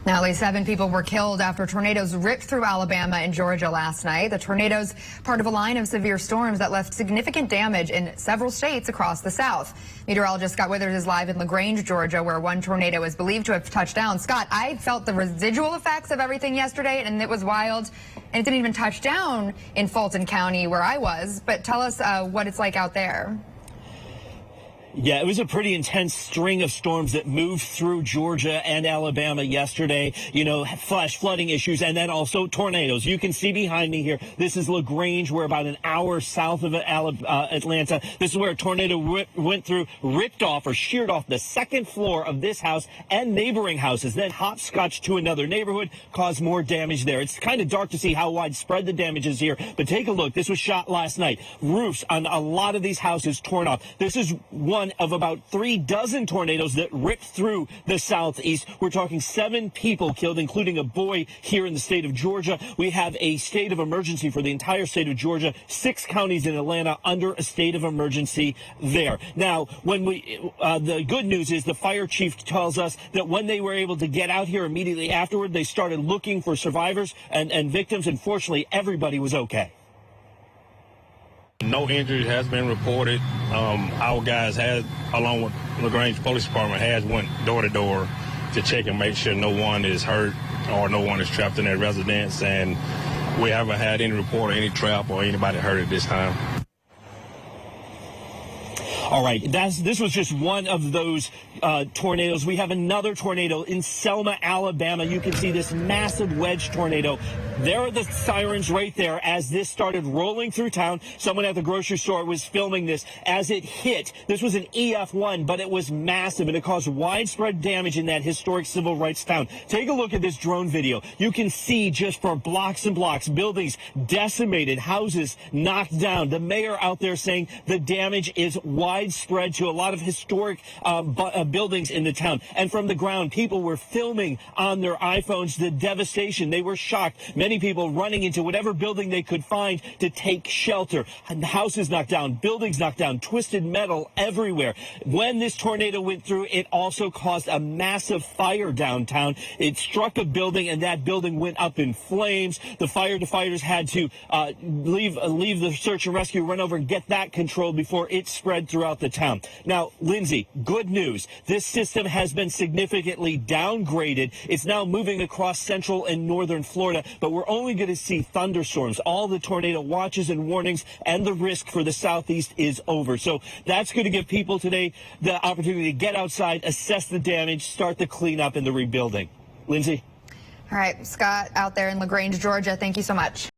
Now, at least 7 people were killed after tornadoes ripped through Alabama and Georgia last night. The tornadoes, part of a line of severe storms that left significant damage in several states across the South. Meteorologist Scott Withers is live in LaGrange, Georgia, where one tornado is believed to have touched down. Scott, I felt the residual effects of everything yesterday, and it was wild. And it didn't even touch down in Fulton County, where I was. But tell us what it's like out there. Yeah, it was a pretty intense string of storms that moved through Georgia and Alabama yesterday. You know, flash flooding issues and then also tornadoes. You can see behind me here, this is LaGrange. We're about an hour south of Atlanta. This is where a tornado went through, ripped off or sheared off the second floor of this house and neighboring houses, then hopscotched to another neighborhood, caused more damage there. It's kind of dark to see how widespread the damage is here, but take a look. This was shot last night. Roofs on a lot of these houses torn off. This is one of about 3 dozen tornadoes that ripped through the southeast. We're talking 7 people killed, including a boy here in the state of Georgia. We have a state of emergency for the entire state of Georgia. 6 counties in Atlanta under a state of emergency there. Now, when the good news is the fire chief tells us that when they were able to get out here immediately afterward, they started looking for survivors and victims, and fortunately, everybody was okay. No injuries has been reported. Our guys had, along with LaGrange Police Department, has went door to door to check and make sure no one is hurt or no one is trapped in their residence. And we haven't had any report of any trap or anybody hurt at this time. All right, this was just one of those tornadoes. We have another tornado in Selma, Alabama. You can see this massive wedge tornado. There are the sirens right there as this started rolling through town. Someone at the grocery store was filming this as it hit. This was an EF1, but it was massive, and it caused widespread damage in that historic civil rights town. Take a look at this drone video. You can see just for blocks and blocks, buildings decimated, houses knocked down. The mayor out there saying the damage is widespread to a lot of historic buildings in the town. And from the ground, people were filming on their iPhones the devastation. They were shocked. Many people running into whatever building they could find to take shelter. Houses knocked down, buildings knocked down, twisted metal everywhere. When this tornado went through, it also caused a massive fire downtown. It struck a building, and that building went up in flames. The firefighters had to leave the search and rescue, run over and get that controlled before it spread throughout the town. Now, Lindsay, good news. This system has been significantly downgraded. It's now moving across central and northern Florida, but we're only going to see thunderstorms. All the tornado watches and warnings and the risk for the southeast is over. So that's going to give people today the opportunity to get outside, assess the damage, start the cleanup and the rebuilding. Lindsay? All right, Scott, out there in LaGrange, Georgia, thank you so much.